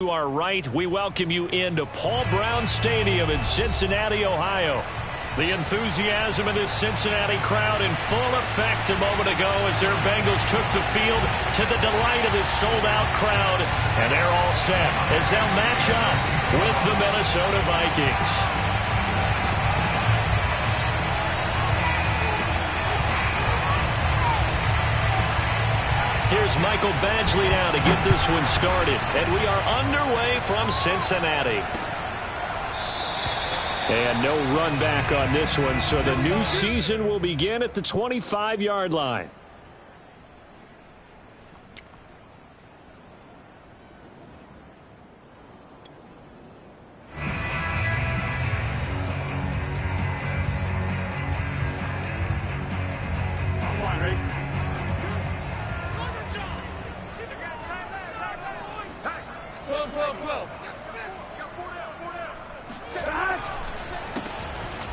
To our right, we welcome you into Paul Brown Stadium in Cincinnati, Ohio. The enthusiasm of this Cincinnati crowd in full effect a moment ago as their Bengals took the field to the delight of this sold-out crowd. And they're all set as they'll match up with the Minnesota Vikings. Here's Michael Badgley now to get this one started. And we are underway from Cincinnati. And no run back on this one, so the new season will begin at the 25-yard line.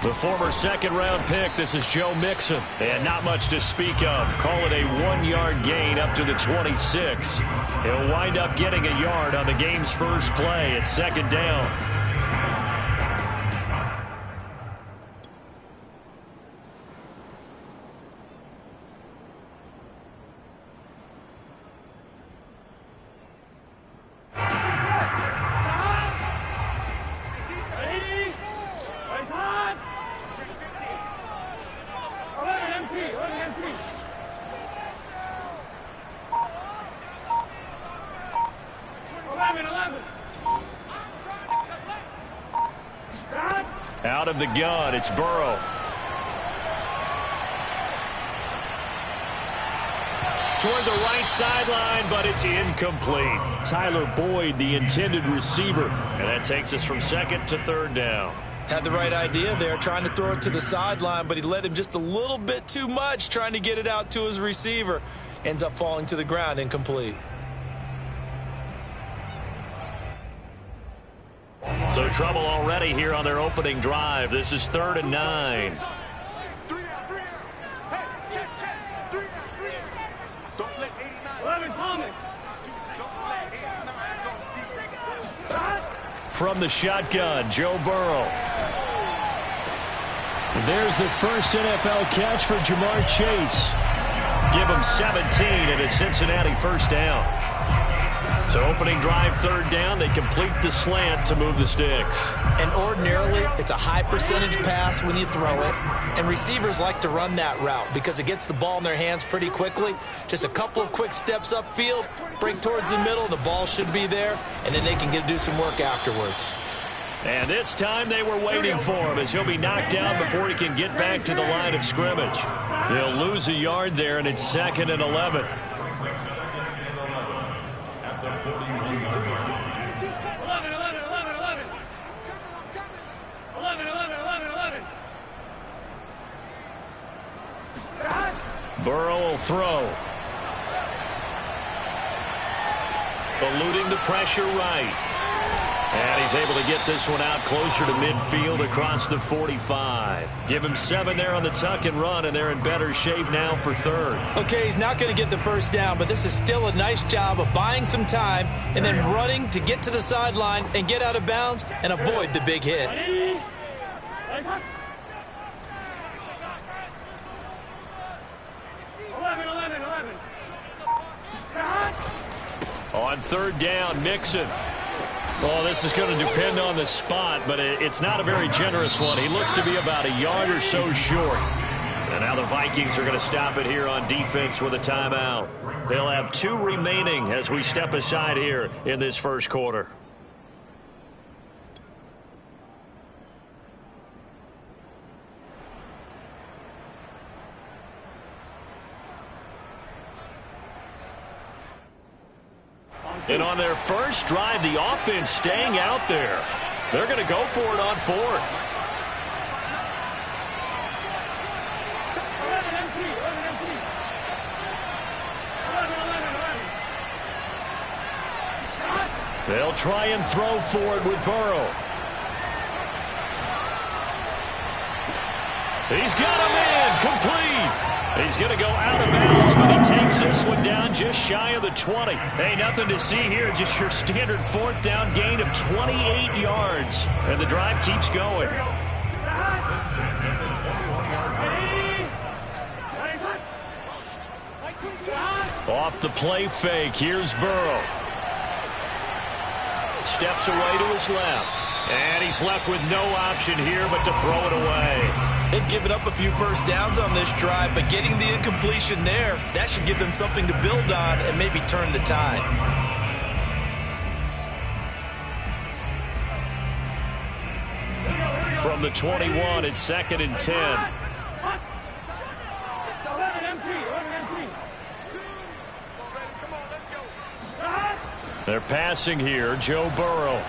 The former second-round pick, this is Joe Mixon. And not much to speak of. Call it a 1-yard gain up to the 26. He'll wind up getting a yard on the game's first play at second down. Out of the gun, it's Burrow. Toward the right sideline, but it's incomplete. Tyler Boyd, the intended receiver. And that takes us from second to third down. Had the right idea there, trying to throw it to the sideline, but he led him just a little bit too much, trying to get it out to his receiver. Ends up falling to the ground, incomplete. So trouble already here on their opening drive. This is 3rd and 9. From the shotgun, Joe Burrow. There's the first NFL catch for Jamar Chase. Give him 17 and a Cincinnati first down. So opening drive, 3rd down, they complete the slant to move the sticks. And ordinarily, it's a high percentage pass when you throw it. And receivers like to run that route because it gets the ball in their hands pretty quickly. Just a couple of quick steps upfield, break towards the middle, the ball should be there, and then they can do some work afterwards. And this time they were waiting for him as he'll be knocked down before he can get back to the line of scrimmage. He'll lose a yard there, and it's 2nd and 11. Burrow will throw. Eluding the pressure right. And he's able to get this one out closer to midfield across the 45. Give him 7 there on the tuck and run, and they're in better shape now for 3rd. Okay, he's not going to get the first down, but this is still a nice job of buying some time and then running to get to the sideline and get out of bounds and avoid the big hit. On 3rd down, Mixon. Well, this is going to depend on the spot, but it's not a very generous one. He looks to be about a yard or so short. And now the Vikings are going to stop it here on defense with a timeout. They'll have 2 remaining as we step aside here in this first quarter. And on their first drive, the offense staying out there. They're going to go for it on 4th. They'll try and throw for it with Burrow. He's got him in, complete. He's going to go out of bounds, but he takes this one down just shy of the 20. Hey, nothing to see here, just your standard fourth down gain of 28 yards. And the drive keeps going. Off the play fake, here's Burrow. Steps away to his left. And he's left with no option here but to throw it away. They've given up a few first downs on this drive, but getting the incompletion there, that should give them something to build on and maybe turn the tide. From the 21, it's 2nd and 10. They're passing here, Joe Burrow.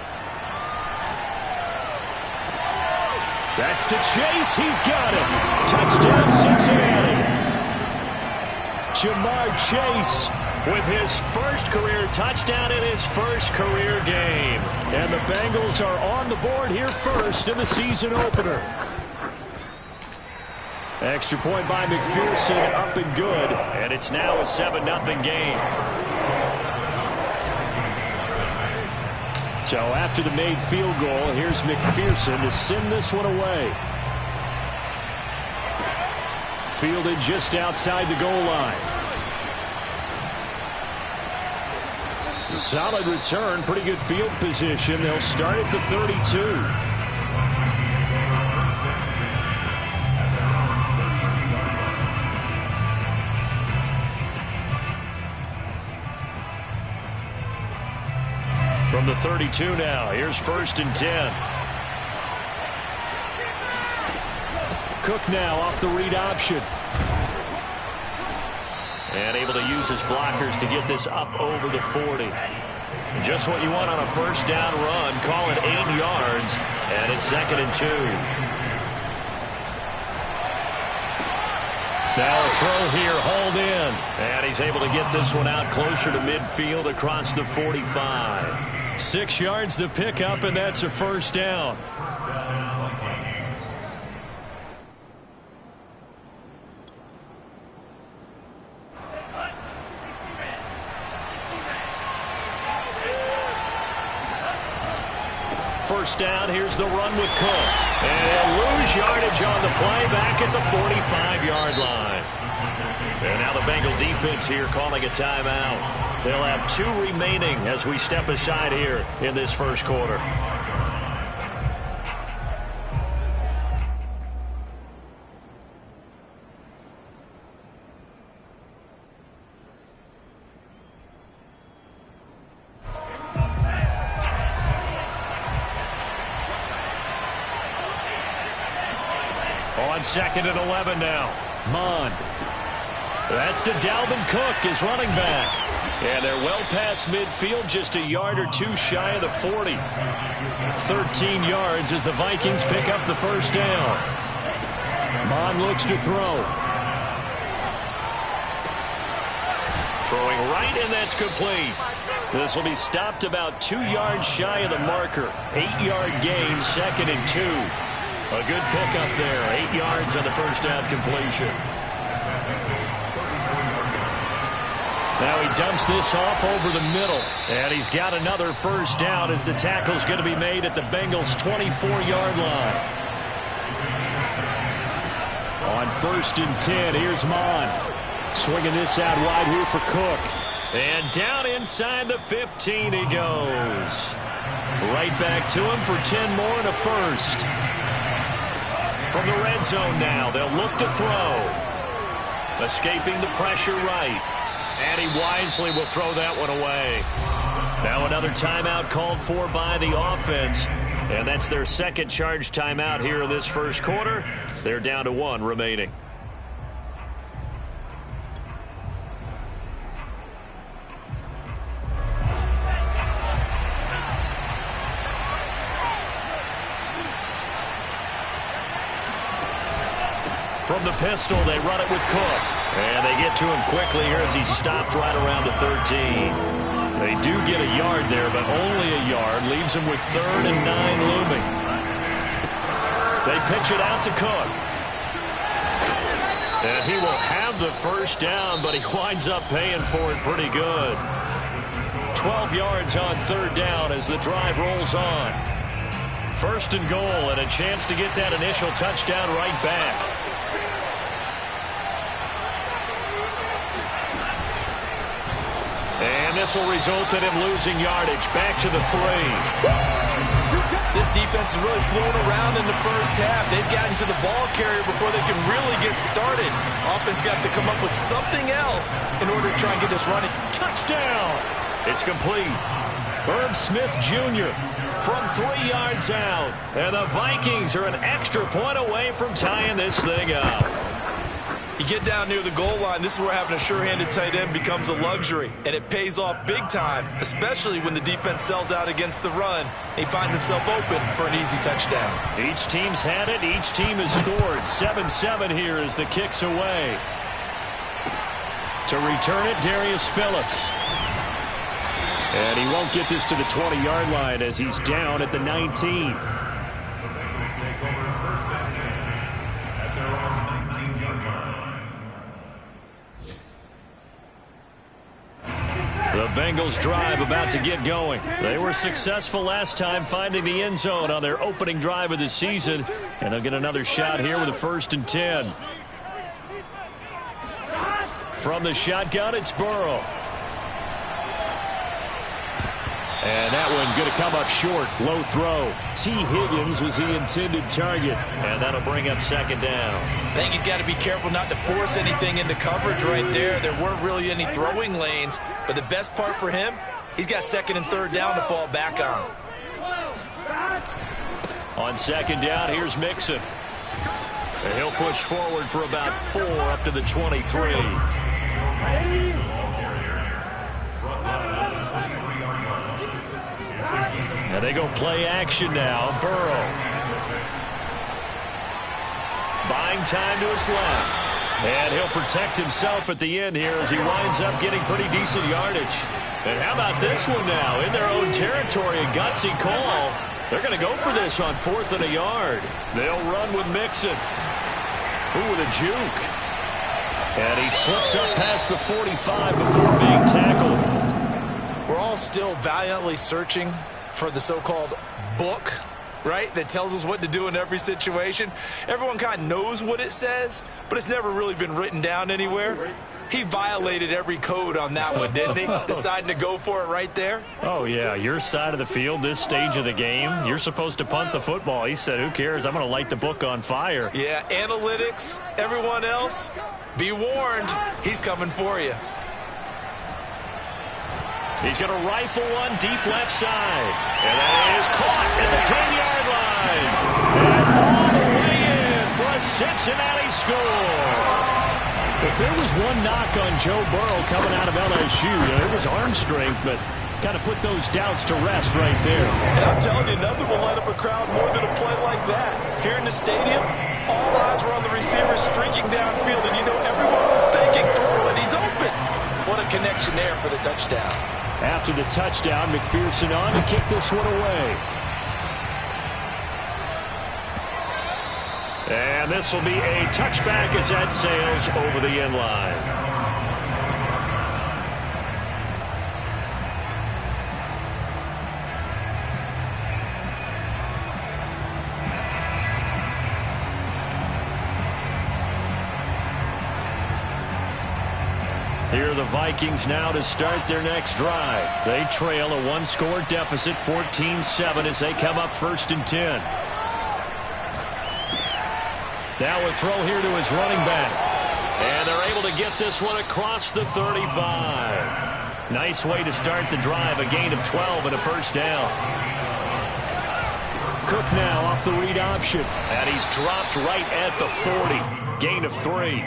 That's to Chase. He's got it. Touchdown, Cincinnati. Jamar Chase with his first career touchdown in his first career game. And the Bengals are on the board here first in the season opener. Extra point by McPherson, up and good. And it's now a 7-0 game. So after the made field goal, here's McPherson to send this one away. Fielded just outside the goal line. A solid return, pretty good field position. They'll start at the 32. From the 32 now, here's 1st and 10. Cook now off the read option. And able to use his blockers to get this up over the 40. Just what you want on a first down run. Call it 8 yards. And it's 2nd and 2. Now a throw here, hauled in. And he's able to get this one out closer to midfield across the 45. 6 yards the pickup, and that's a first down. First down, here's the run with Cook. And they'll lose yardage on the play back at the 45-yard line. And now the Bengal defense here calling a timeout. They'll have 2 remaining as we step aside here in this first quarter. On 2nd and 11 now. Mon. That's to Dalvin Cook, his running back. And they're well past midfield, just a yard or 2 shy of the 40. 13 yards as the Vikings pick up the first down. Mon looks to throw. Throwing right, and that's complete. This will be stopped about 2 yards shy of the marker. 8-yard gain, 2nd and 2. A good pickup there. 8 yards on the first down completion. Now he dumps this off over the middle. And he's got another first down as the tackle's going to be made at the Bengals' 24-yard line. On 1st and 10, here's Mon. Swinging this out wide here for Cook. And down inside the 15 he goes. Right back to him for 10 more and a first. From the red zone now, they'll look to throw. Escaping the pressure right. And he wisely will throw that one away. Now another timeout called for by the offense. And that's their second charge timeout here in this first quarter. They're down to 1 remaining. From the pistol, they run it with Cook. And they get to him quickly here as he stopped right around the 13. They do get a yard there, but only a yard. Leaves him with 3rd and 9 looming. They pitch it out to Cook. And he will have the first down, but he winds up paying for it pretty good. 12 yards on third down as the drive rolls on. First and goal, and a chance to get that initial touchdown right back. And this will result in him losing yardage. Back to the 3. This defense is really flown around in the first half. They've gotten to the ball carrier before they can really get started. Offense got to come up with something else in order to try and get this running. Touchdown! It's complete. Irv Smith Jr. from 3 yards out. And the Vikings are an extra point away from tying this thing up. You get down near the goal line, this is where having a sure-handed tight end becomes a luxury, and it pays off big time, especially when the defense sells out against the run. He finds himself open for an easy touchdown. Each team's had it. Each team has scored. 7-7 here as the kick's away. To return it, Darius Phillips. And he won't get this to the 20-yard line as he's down at the 19. The Bengals drive about to get going. They were successful last time finding the end zone on their opening drive of the season. And they'll get another shot here with a 1st and 10. From the shotgun, it's Burrow. And that one going to come up short. Low throw. T. Higgins was the intended target. And that'll bring up 2nd down. I think he's got to be careful not to force anything into coverage right there. There weren't really any throwing lanes. But the best part for him, he's got 2nd and 3rd down to fall back on. On 2nd down, here's Mixon. And he'll push forward for about 4 up to the 23. And they go play action now. Burrow. Buying time to his left. And he'll protect himself at the end here as he winds up getting pretty decent yardage. And how about this one now? In their own territory, a gutsy call. They're going to go for this on 4th and a yard. They'll run with Mixon. Ooh, with a juke. And he slips up past the 45 before being tackled. We're all still valiantly searching for the so-called book, right, that tells us what to do in every situation. Everyone kind of knows what it says, but it's never really been written down anywhere. He violated every code on that one, didn't he? Deciding to go for it right there. Oh, yeah, your side of the field, this stage of the game, you're supposed to punt the football. He said, who cares? I'm going to light the book on fire. Yeah, analytics, everyone else, be warned, he's coming for you. He's going to rifle one deep left side. And that is caught at the 10-yard line. And all the way in for a Cincinnati score. If there was one knock on Joe Burrow coming out of LSU, it was arm strength, but kind of put those doubts to rest right there. And I'm telling you, nothing will light up a crowd more than a play like that. Here in the stadium, all eyes were on the receiver streaking downfield, and you know everyone was thinking, throw it, he's open. What a connection there for the touchdown. After the touchdown, McPherson on to kick this one away. And this will be a touchback as that sails over the end line. Here are the Vikings now to start their next drive. They trail a one-score deficit, 14-7, as they come up 1st and 10. Now a throw here to his running back. And they're able to get this one across the 35. Nice way to start the drive, a gain of 12 and a 1st down. Cook now off the read option. And he's dropped right at the 40. Gain of 3.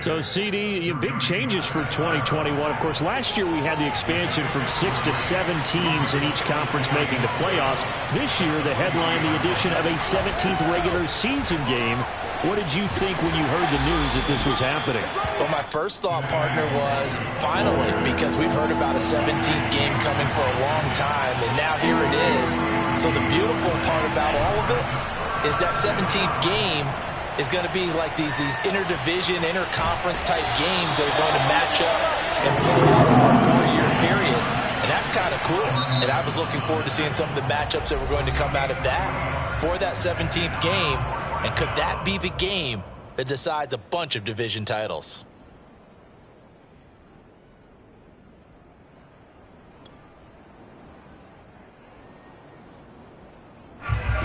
So, CD, big changes for 2021. Of course, last year we had the expansion from 6 to 7 teams in each conference making the playoffs. This year, the headline, the addition of a 17th regular season game. What did you think when you heard the news that this was happening? Well, my first thought, partner, was finally, because we've heard about a 17th game coming for a long time, and now here it is. So the beautiful part about all of it is that 17th game is going to be like these interdivision, interconference type games that are going to match up and play out over a 4-year period. And that's kind of cool. And I was looking forward to seeing some of the matchups that were going to come out of that for that 17th game. And could that be the game that decides a bunch of division titles?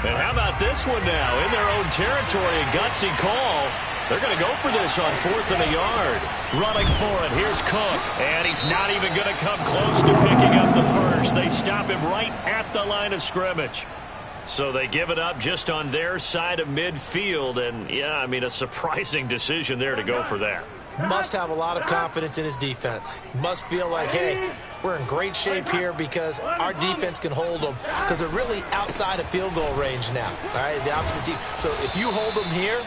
And how about this one now? In their own territory, a gutsy call. They're going to go for this on 4th and a yard. Running for it. Here's Cook. And he's not even going to come close to picking up the first. They stop him right at the line of scrimmage. So they give it up just on their side of midfield. And, yeah, I mean, a surprising decision there to go for that. Must have a lot of confidence in his defense. Must feel like, hey, we're in great shape here because our defense can hold them, because they're really outside of field goal range now. All right, the opposite team. So if you hold them here,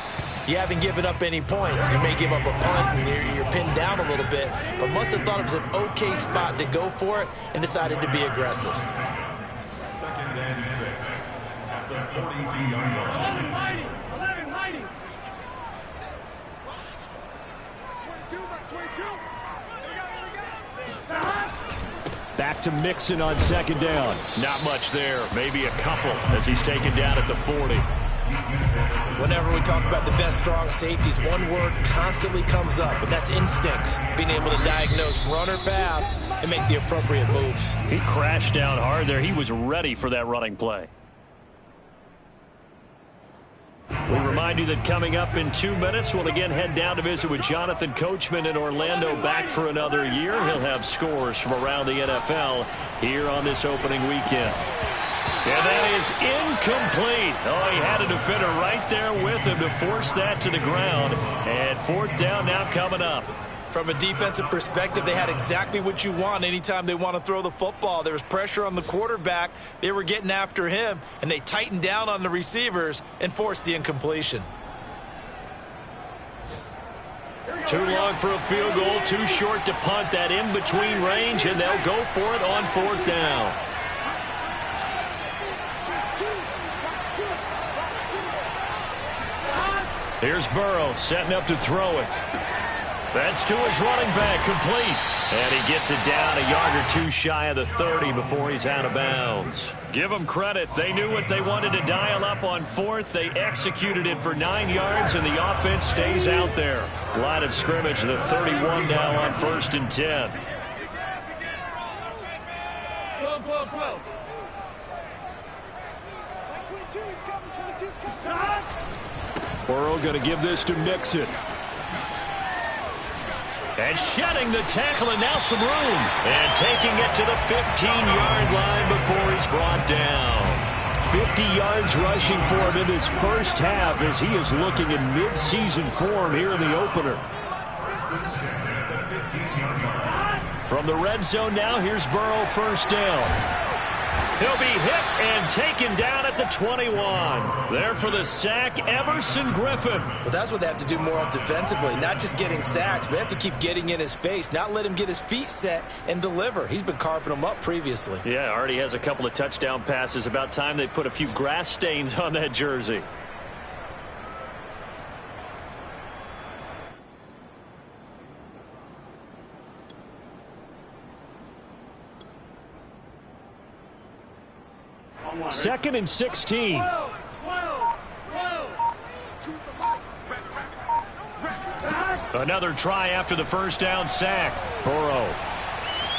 you haven't given up any points. You may give up a punt and you're pinned down a little bit, but must have thought it was an okay spot to go for it and decided to be aggressive. 2nd and 6 at the 42-yard line. 11-90. Back to Mixon on 2nd down. Not much there. Maybe a couple as he's taken down at the 40. Whenever we talk about the best strong safeties, one word constantly comes up, and that's instinct. Being able to diagnose run or pass and make the appropriate moves. He crashed down hard there. He was ready for that running play. We remind you that coming up in 2 minutes, we'll again head down to visit with Jonathan Coachman in Orlando, back for another year. He'll have scores from around the NFL here on this opening weekend. And that is incomplete. Oh, he had a defender right there with him to force that to the ground. And 4th down now coming up. From a defensive perspective, they had exactly what you want anytime they want to throw the football. There was pressure on the quarterback. They were getting after him, and they tightened down on the receivers and forced the incompletion. Too long for a field goal, too short to punt. That in-between range, and they'll go for it on 4th down. Here's Burrow setting up to throw it. That's to his running back, complete. And he gets it down a yard or two shy of the 30 before he's out of bounds. Give them credit. They knew what they wanted to dial up on 4th. They executed it for 9 yards, and the offense stays out there. Line of scrimmage, the 31 now on 1st and 10. 12. Burrow going to give this to Mixon. And shedding the tackle, and now some room. And taking it to the 15-yard line before he's brought down. 50 yards rushing for him in this first half as he is looking in mid-season form here in the opener. From the red zone now, here's Burrow, 1st down. He'll be hit and taken down at the 21. There for the sack, Everson Griffin. Well, that's what they have to do more of defensively. Not just getting sacks, but they have to keep getting in his face, not let him get his feet set and deliver. He's been carving them up previously. Yeah, already has a couple of touchdown passes. About time they put a few grass stains on that jersey. Second and 16. Another try after the 1st down sack. Burrow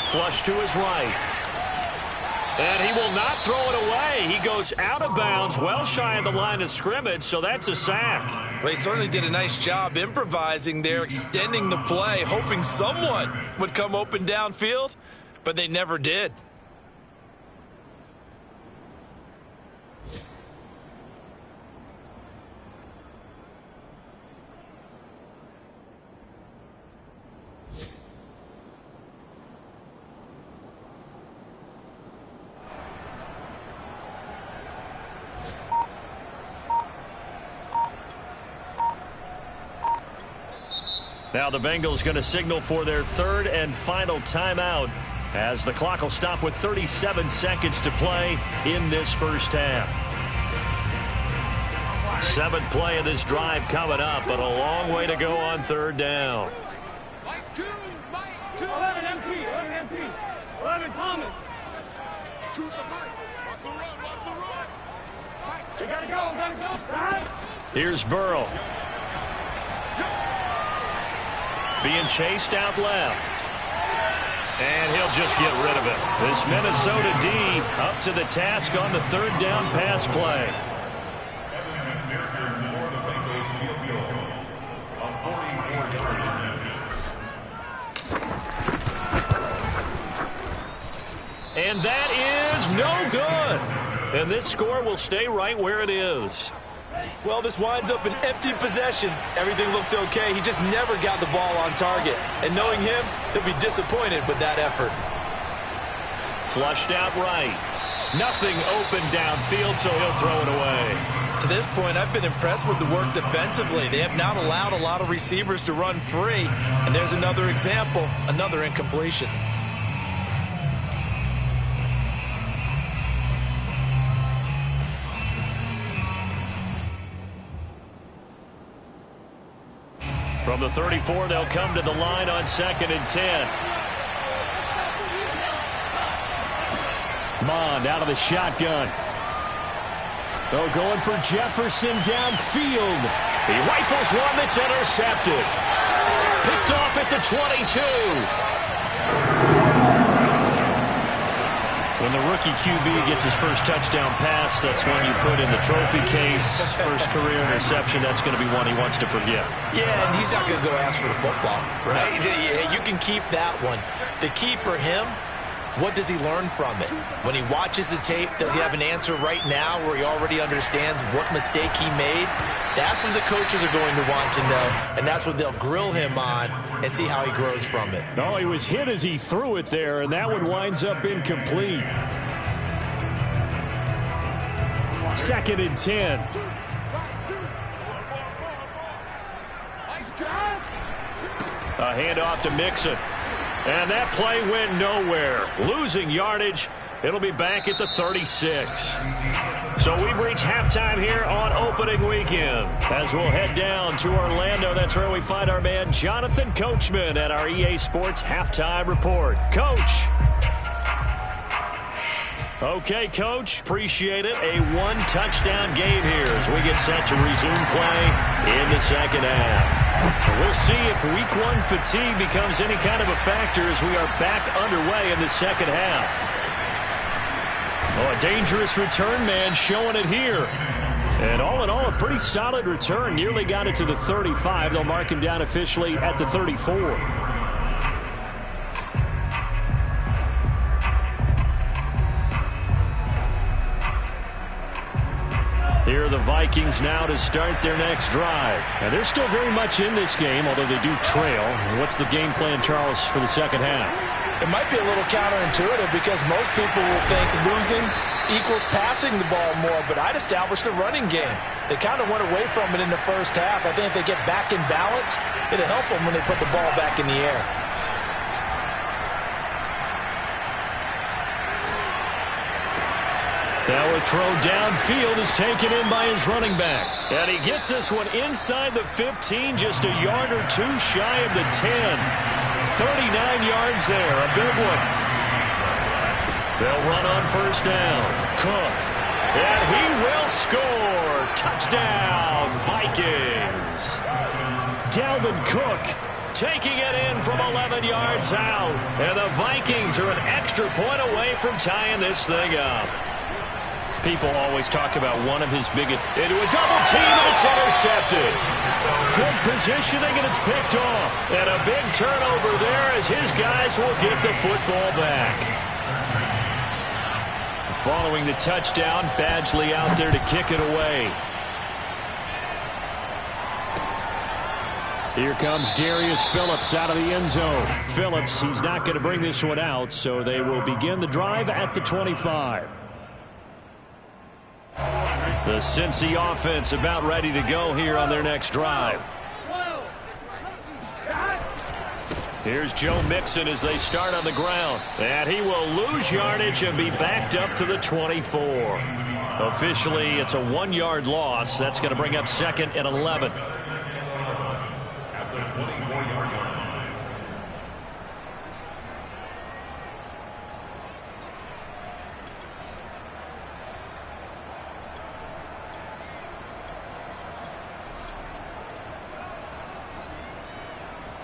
flush to his right. And he will not throw it away. He goes out of bounds, well shy of the line of scrimmage, so that's a sack. Well, they certainly did a nice job improvising there, extending the play, hoping someone would come open downfield, but they never did. Now the Bengals going to signal for their 3rd and final timeout as the clock will stop with 37 seconds to play in this first half. Seventh play of this drive coming up, but a long way to go on third down. 11 empty. 11 Thomas. We gotta go. Here's Burrow. Being chased out left. And he'll just get rid of it. This Minnesota D up to the task on the third down pass play. And that is no good. And this score will stay right where it is. Well, this winds up an empty possession. Everything looked okay. He just never got the ball on target. And knowing him, he'll be disappointed with that effort. Flushed out right. Nothing open downfield, so he'll throw it away. To this point, I've been impressed with the work defensively. They have not allowed a lot of receivers to run free. And there's another example, another incompletion. From the 34, they'll come to the line on 2nd and 10. Mond out of the shotgun. Oh, going for Jefferson downfield. He rifles one that's intercepted. Picked off at the 22. When the rookie QB gets his first touchdown pass, that's when you put in the trophy case. First career interception, that's going to be one he wants to forget. Yeah, and he's not going to go ask for the football, right? Yeah, you can keep that one. The key for him, what does he learn from it? When he watches the tape, does he have an answer right now where he already understands what mistake he made? That's what the coaches are going to want to know, and that's what they'll grill him on and see how he grows from it. Oh, he was hit as he threw it there, and that one winds up incomplete. 2nd and 10. A handoff to Mixon. And that play went nowhere. Losing yardage. It'll be back at the 36. So we've reached halftime here on opening weekend. As we'll head down to Orlando, that's where we find our man Jonathan Coachman at our EA Sports Halftime Report. Coach. Okay, Coach. Appreciate it. A one-touchdown game here as we get set to resume play in the second half. We'll see if Week 1 fatigue becomes any kind of a factor as we are back underway in the second half. Oh, a dangerous return man showing it here. And all in all, a pretty solid return. Nearly got it to the 35. They'll mark him down officially at the 34. Here are the Vikings now to start their next drive. And they're still very much in this game, although they do trail. What's the game plan, Charles, for the second half? It might be a little counterintuitive because most people will think losing equals passing the ball more, but I'd establish the running game. They kind of went away from it in the first half. I think if they get back in balance, it'll help them when they put the ball back in the air. Now a throw downfield is taken in by his running back. And he gets this one inside the 15, just a yard or two shy of the 10. 39 yards there, a big one. They'll run on first down. Cook. And he will score. Touchdown, Vikings. Dalvin Cook taking it in from 11 yards out. And the Vikings are an extra point away from tying this thing up. People always talk about one of his biggest into a double team, and it's intercepted. Good positioning, and it's picked off. And a big turnover there as his guys will get the football back. Following the touchdown, Badgley out there to kick it away. Here comes Darius Phillips out of the end zone. Phillips, he's not going to bring this one out, so they will begin the drive at the 25. The Cincy offense about ready to go here on their next drive. Here's Joe Mixon as they start on the ground. And he will lose yardage and be backed up to the 24. Officially, it's a 1-yard loss. That's going to bring up 2nd and 11. At the 24-yard line.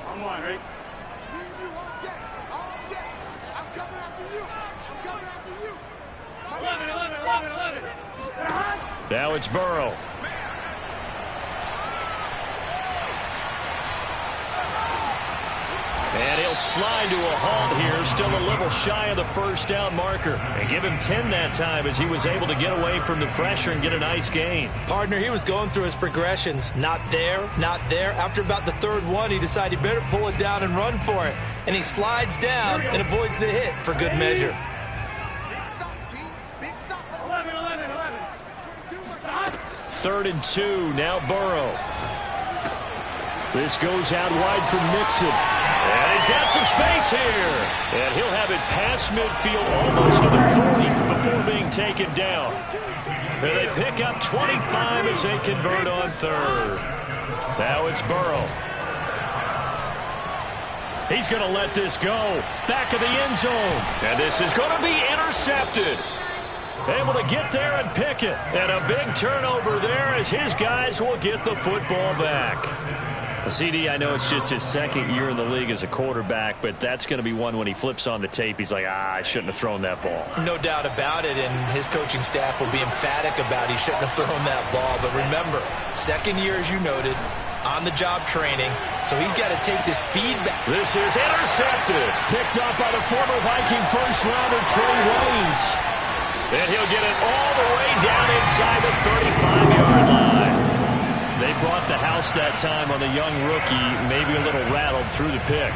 I'm on, right? Me and you all day. All day. I'm coming after you. I'm coming after you. 11. Now it's Burrow. And he'll slide to a halt here, still a little shy of the first down marker. And give him 10 that time as he was able to get away from the pressure and get a nice gain. Partner, he was going through his progressions. Not there, not there. After about the third one, he decided he better pull it down and run for it. And he slides down and avoids the hit for good measure. Big stop, Pete. Big stop. 11. 3rd and 2, now Burrow. This goes out wide for Mixon. And he's got some space here. And he'll have it past midfield almost to the 40 before being taken down. And they pick up 25 as they convert on 3rd. Now it's Burrow. He's going to let this go. Back of the end zone. And this is going to be intercepted. Able to get there and pick it. And a big turnover there as his guys will get the football back. CD, I know it's just his 2nd year in the league as a quarterback, but that's going to be one when he flips on the tape, he's like, I shouldn't have thrown that ball. No doubt about it, and his coaching staff will be emphatic about he shouldn't have thrown that ball. But remember, 2nd year, as you noted, on-the-job training, so he's got to take this feedback. This is intercepted. Picked up by the former Viking first-rounder Trey Waynes. And he'll get it all the way down inside the 35-yard line. They brought the house that time on the young rookie, maybe a little rattled through the pick.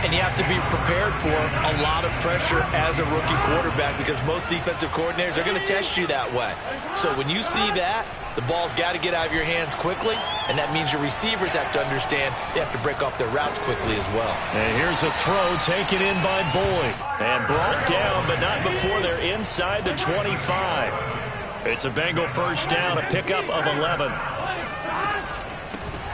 And you have to be prepared for a lot of pressure as a rookie quarterback because most defensive coordinators are going to test you that way. So when you see that, the ball's got to get out of your hands quickly, and that means your receivers have to understand they have to break off their routes quickly as well. And here's a throw taken in by Boyd. And brought down, but not before they're inside the 25. It's a Bengal first down, a pickup of 11.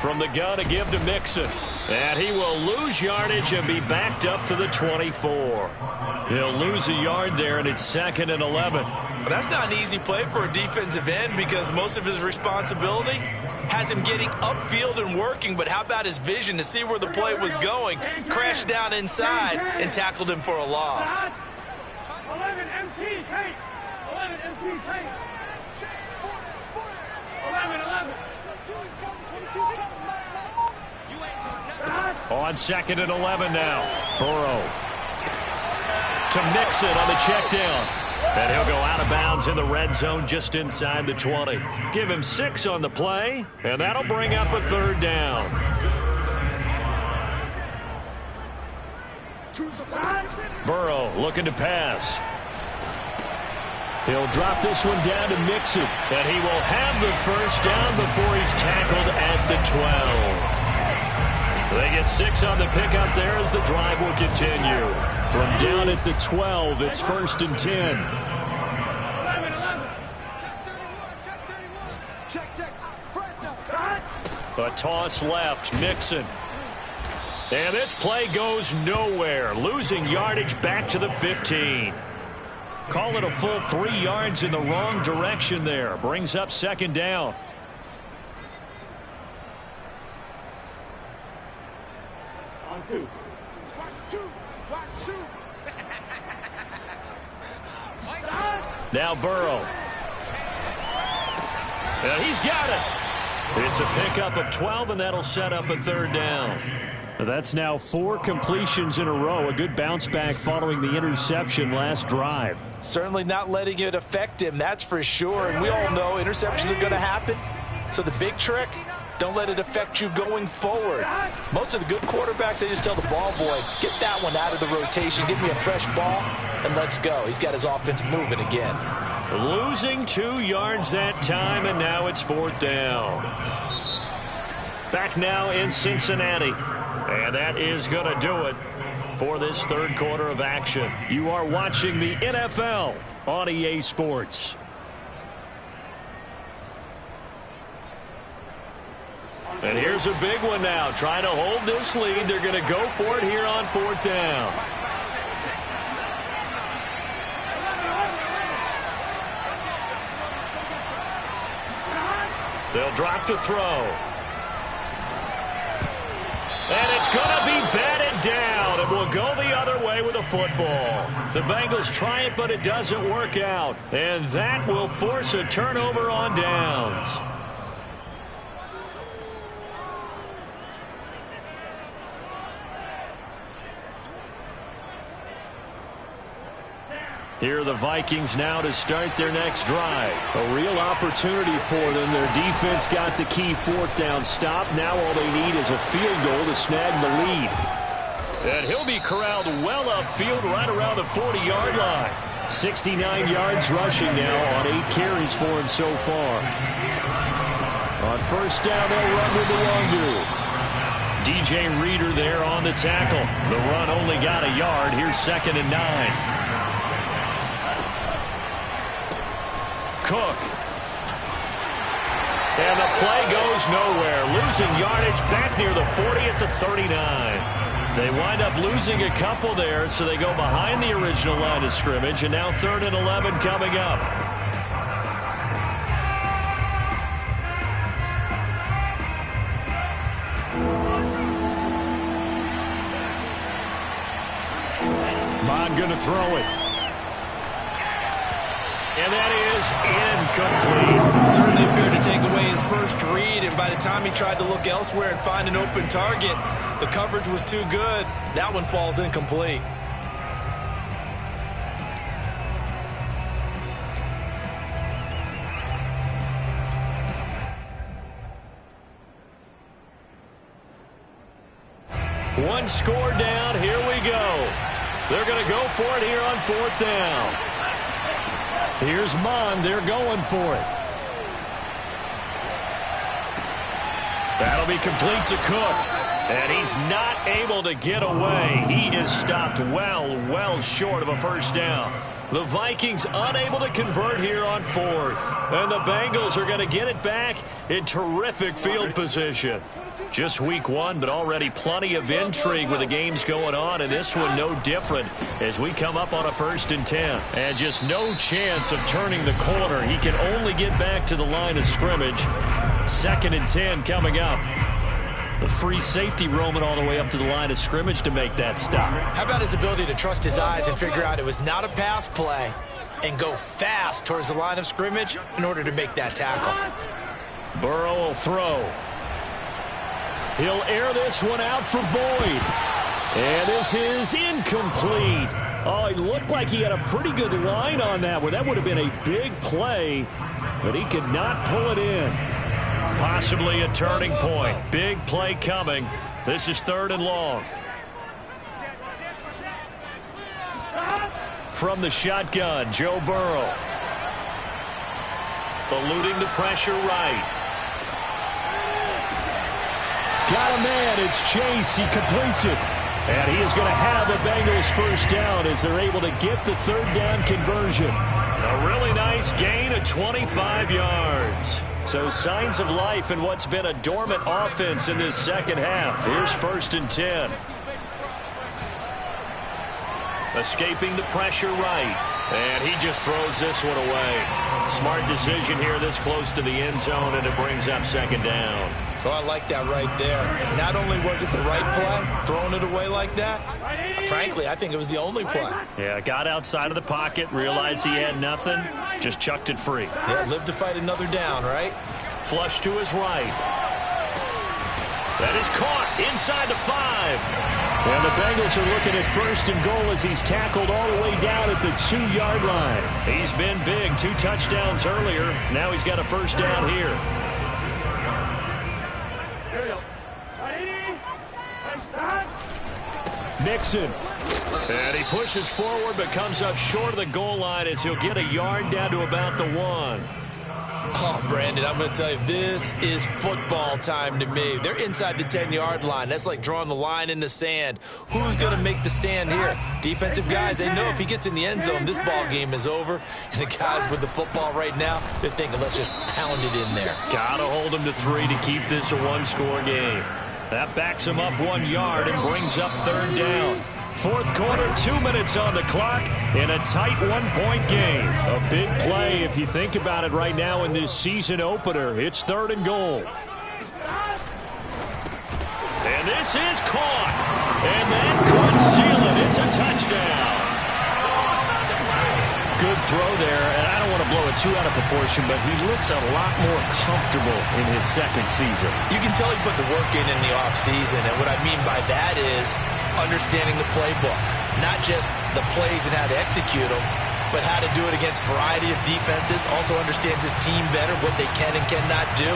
From the gun to give to Mixon. And he will lose yardage and be backed up to the 24. He'll lose a yard there, and it's 2nd and 11. Well, that's not an easy play for a defensive end because most of his responsibility has him getting upfield and working, but how about his vision to see where the play was going, crashed down inside, and tackled him for a loss. 11 MT, take. 11 MT, take. 11. On 2nd and 11 now. Burrow to Mixon on the check down. And he'll go out of bounds in the red zone just inside the 20. Give him 6 on the play, and that'll bring up a 3rd down. Burrow looking to pass. He'll drop this one down to Mixon, and he will have the first down before he's tackled at the 12. They get 6 on the pickup there as the drive will continue. From down at the 12, it's 1st and 10. 11. A toss left, Mixon. And this play goes nowhere. Losing yardage back to the 15. Call it a full 3 yards in the wrong direction there. Brings up 2nd down. On 2. Watch 2. Now Burrow. And he's got it. It's a pickup of 12, and that'll set up a 3rd down. That's now 4 completions in a row. A good bounce back following the interception last drive. Certainly not letting it affect him, that's for sure. And we all know interceptions are going to happen. So the big trick, don't let it affect you going forward. Most of the good quarterbacks, they just tell the ball boy, get that one out of the rotation, give me a fresh ball, and let's go. He's got his offense moving again. Losing 2 yards that time, and now it's 4th down. Back now in Cincinnati. And that is going to do it for this 3rd quarter of action. You are watching the NFL on EA Sports. And here's a big one now. Trying to hold this lead. They're going to go for it here on 4th down. They'll drop to throw. And it's going to be batted down. It will go the other way with a football. The Bengals try it, but it doesn't work out. And that will force a turnover on downs. Here are the Vikings now to start their next drive. A real opportunity for them. Their defense got the key 4th down stop. Now all they need is a field goal to snag the lead. And he'll be corralled well upfield right around the 40-yard line. 69 yards rushing now on 8 carries for him so far. On 1st down, they'll run with the Wandu. DJ Reader there on the tackle. The run only got a yard. Here's 2nd and 9. Cook. And the play goes nowhere. Losing yardage back near the 40 at the 39. They wind up losing a couple there, so they go behind the original line of scrimmage, and now 3rd and 11 coming up. Mond going to throw it. And that is incomplete. Certainly appeared to take away his first read, and by the time he tried to look elsewhere and find an open target, the coverage was too good. That one falls incomplete. One score down. Here we go. They're going to go for it here on 4th down. Here's Mond. They're going for it. That'll be complete to Cook. And he's not able to get away. He is stopped well short of a 1st down. The Vikings unable to convert here on 4th. And the Bengals are going to get it back in terrific field position. Just week 1, but already plenty of intrigue with the games going on, and this one no different as we come up on a 1st and 10. And just no chance of turning the corner. He can only get back to the line of scrimmage. 2nd and 10 coming up. The free safety roaming all the way up to the line of scrimmage to make that stop. How about his ability to trust his eyes and figure out it was not a pass play and go fast towards the line of scrimmage in order to make that tackle? Burrow will throw. He'll air this one out for Boyd. And this is incomplete. Oh, it looked like he had a pretty good line on that one. That would have been a big play, but he could not pull it in. Possibly a turning point. Big play coming. This is 3rd and long. From the shotgun, Joe Burrow. Eluding the pressure right. Got a man. It's Chase. He completes it. And he is going to have the Bengals 1st down as they're able to get the 3rd down conversion. A really nice gain of 25 yards. So signs of life in what's been a dormant offense in this 2nd half. Here's 1st and 10. Escaping the pressure right. And he just throws this one away. Smart decision here this close to the end zone, and it brings up 2nd down. Oh, I like that right there. Not only was it the right play, throwing it away like that, frankly, I think it was the only play. Yeah, got outside of the pocket, realized he had nothing, just chucked it free. Yeah, live to fight another down, right? Flush to his right. That is caught inside the 5. And the Bengals are looking at 1st and goal as he's tackled all the way down at the 2-yard line. He's been big, 2 touchdowns earlier. Now he's got a 1st down here. Nixon. And he pushes forward but comes up short of the goal line as he'll get a yard down to about the 1. Oh, Brandon, I'm going to tell you, this is football time to me. They're inside the 10-yard line. That's like drawing the line in the sand. Who's going to make the stand here? Defensive guys, they know if he gets in the end zone, this ball game is over. And the guys with the football right now, they're thinking, let's just pound it in there. Got to hold him to 3 to keep this a one-score game. That backs him up 1 yard and brings up third down. Fourth quarter, 2 minutes on the clock in a tight one-point game. A big play if you think about it right now in this season opener. It's 3rd and goal. And this is caught. And that could seal it. It's a touchdown. Good throw there, and I don't want to blow it too out of proportion, but he looks a lot more comfortable in his second season. You can tell he put the work in the offseason, and what I mean by that is understanding the playbook. Not just the plays and how to execute them, but how to do it against a variety of defenses. Also understands his team better, what they can and cannot do.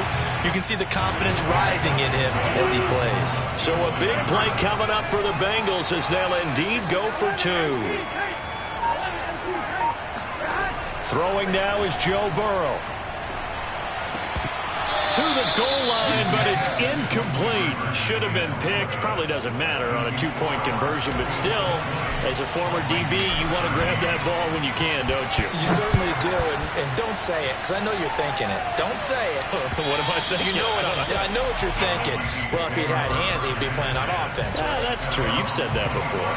You can see the confidence rising in him as he plays. So a big play coming up for the Bengals as they'll indeed go for 2. Throwing now is Joe Burrow. To the goal line, but it's incomplete. Should have been picked. Probably doesn't matter on a 2-point conversion, but still, as a former DB, you want to grab that ball when you can, don't you? You certainly do, and don't say it, because I know you're thinking it. Don't say it. What am I thinking? You know what I know what you're thinking. Well, if he'd had hands, he'd be playing on offense. Right? That's true. You've said that before.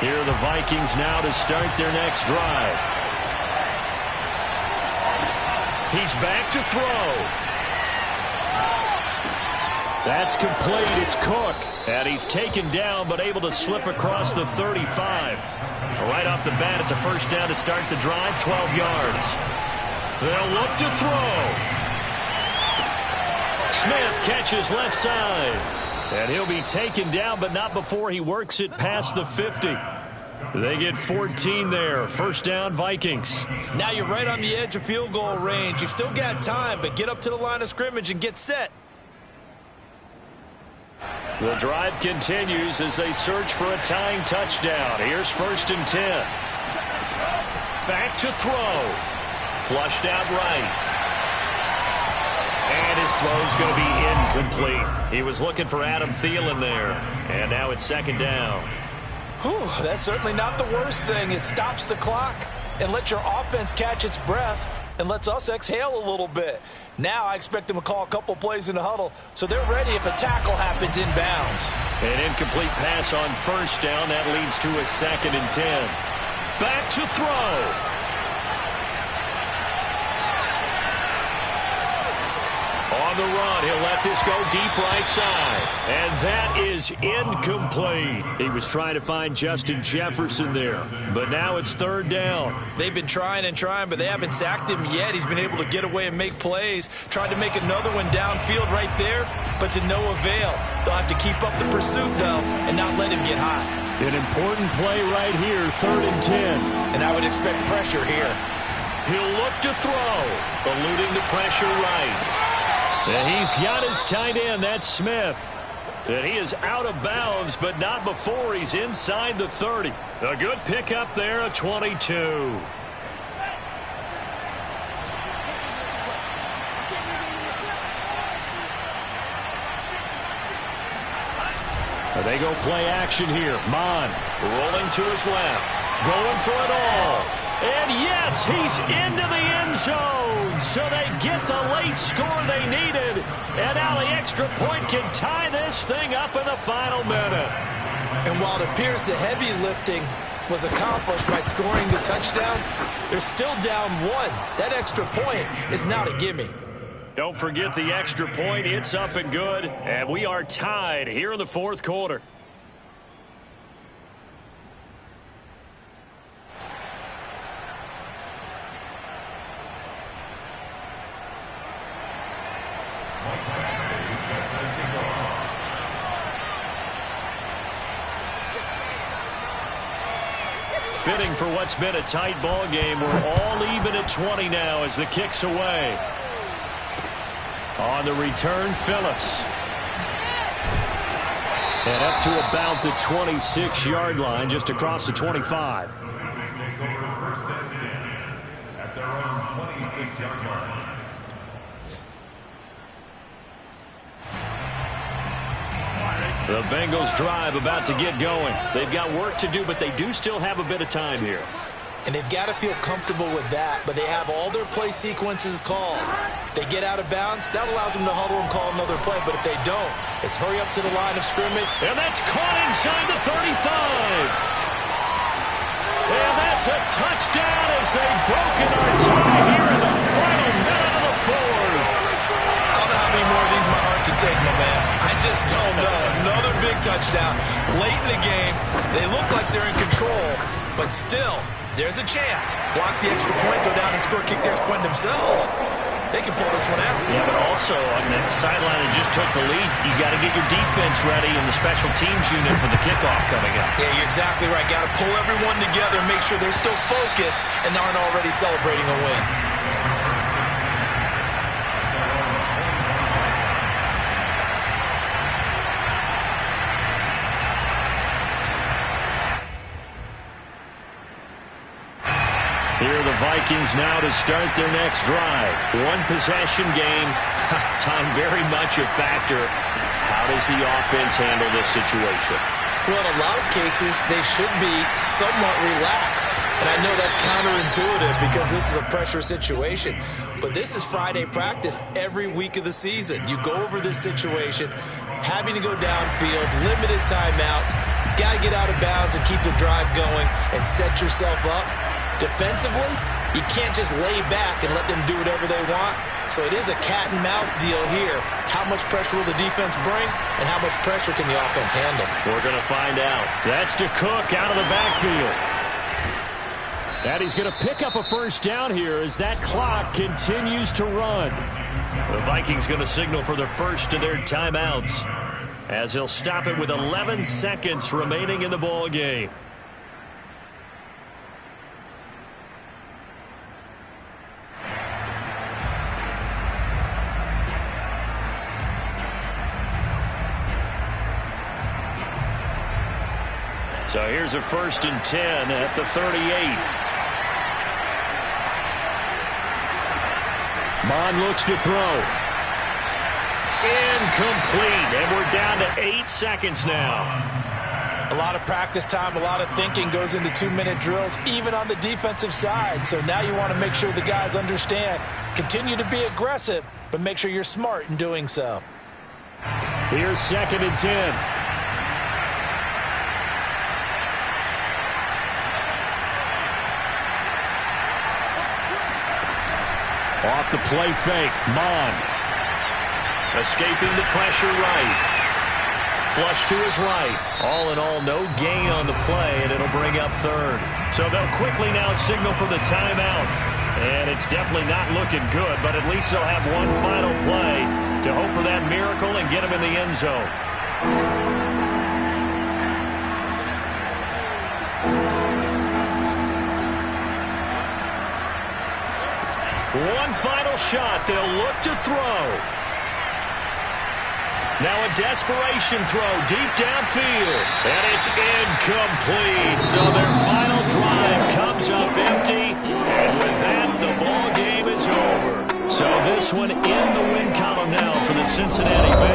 Here are the Vikings now to start their next drive. He's back to throw. That's complete. It's Cook. And he's taken down but able to slip across the 35. Right off the bat, it's a first down to start the drive, 12 yards. They'll look to throw. Smith catches left side. And he'll be taken down, but not before he works it past the 50. They get 14 there. First down, Vikings. Now you're right on the edge of field goal range. You've still got time, but get up to the line of scrimmage and get set. The drive continues as they search for a tying touchdown. Here's 1st and 10. Back to throw. Flushed out right. And his throw's going to be incomplete. He was looking for Adam Thielen there. And now it's 2nd down. Whew, that's certainly not the worst thing. It stops the clock and lets your offense catch its breath and lets us exhale a little bit. Now I expect them to call a couple plays in the huddle so they're ready if a tackle happens inbounds. An incomplete pass on 1st down. That leads to a 2nd and 10. Back to throw. On the run, he'll let this go deep right side. And that is incomplete. He was trying to find Justin Jefferson there. But now it's 3rd down. They've been trying and trying, but they haven't sacked him yet. He's been able to get away and make plays. Tried to make another one downfield right there, but to no avail. They'll have to keep up the pursuit, though, and not let him get hot. An important play right here, 3rd and 10. And I would expect pressure here. He'll look to throw, eluding the pressure right. And he's got his tight end, that's Smith. And he is out of bounds, but not before he's inside the 30. A good pickup there, a 22. They go play action here. Mon rolling to his left, going for it all. And yes, he's into the end zone. So they get the late score they needed. And now the extra point can tie this thing up in the final minute. And while it appears the heavy lifting was accomplished by scoring the touchdown, they're still down 1. That extra point is not a gimme. Don't forget the extra point. It's up and good. And we are tied here in the 4th quarter. Fitting for what's been a tight ball game. We're all even at 20 now as the kick's away. On the return, Phillips. And up to about the 26-yard line, just across the 25. Bengals take over first and 10 at their own 26-yard line. The Bengals drive about to get going. They've got work to do, but they do still have a bit of time here. And they've got to feel comfortable with that, but they have all their play sequences called. If they get out of bounds, that allows them to huddle and call another play, but if they don't, it's hurry up to the line of scrimmage. And that's caught inside the 35. And that's a touchdown as they've broken our tie here in the final minute of the fourth. I don't know how many more of these my heart can take, my man. I just don't know. Another big touchdown late in the game. They look like they're in control, but still, there's a chance. Block the extra point, go down and score, kick the extra point themselves. They can pull this one out. Yeah, but also on the sideline that just took the lead, you got to get your defense ready in the special teams unit for the kickoff coming up. Yeah, you're exactly right. Got to pull everyone together, make sure they're still focused and aren't already celebrating a win. Here are the Vikings now to start their next drive. One possession game. Time very much a factor. How does the offense handle this situation? Well, in a lot of cases, they should be somewhat relaxed. And I know that's counterintuitive because this is a pressure situation. But this is Friday practice every week of the season. You go over this situation, having to go downfield, limited timeouts, got to get out of bounds and keep the drive going and set yourself up. Defensively, you can't just lay back and let them do whatever they want. So it is a cat and mouse deal here. How much pressure will the defense bring, and how much pressure can the offense handle? We're going to find out. That's to Cook out of the backfield. And he's going to pick up a first down here as that clock continues to run. The Vikings going to signal for their first of their timeouts as he'll stop it with 11 seconds remaining in the ball game. So here's a first and 10 at the 38. Mon looks to throw. Incomplete. And we're down to 8 seconds now. A lot of practice time, a lot of thinking goes into 2-minute drills, even on the defensive side. So now you want to make sure the guys understand. Continue to be aggressive, but make sure you're smart in doing so. Here's second and 10. Off the play fake, Mon. Escaping the pressure right. Flush to his right. All in all, no gain on the play, and it'll bring up third. So they'll quickly now signal for the timeout. And it's definitely not looking good, but at least they'll have one final play to hope for that miracle and get him in the end zone. One final shot. They'll look to throw. Now a desperation throw deep downfield. And it's incomplete. So their final drive comes up empty. And with that, the ball game is over. So this one in the win column now for the Cincinnati Bengals.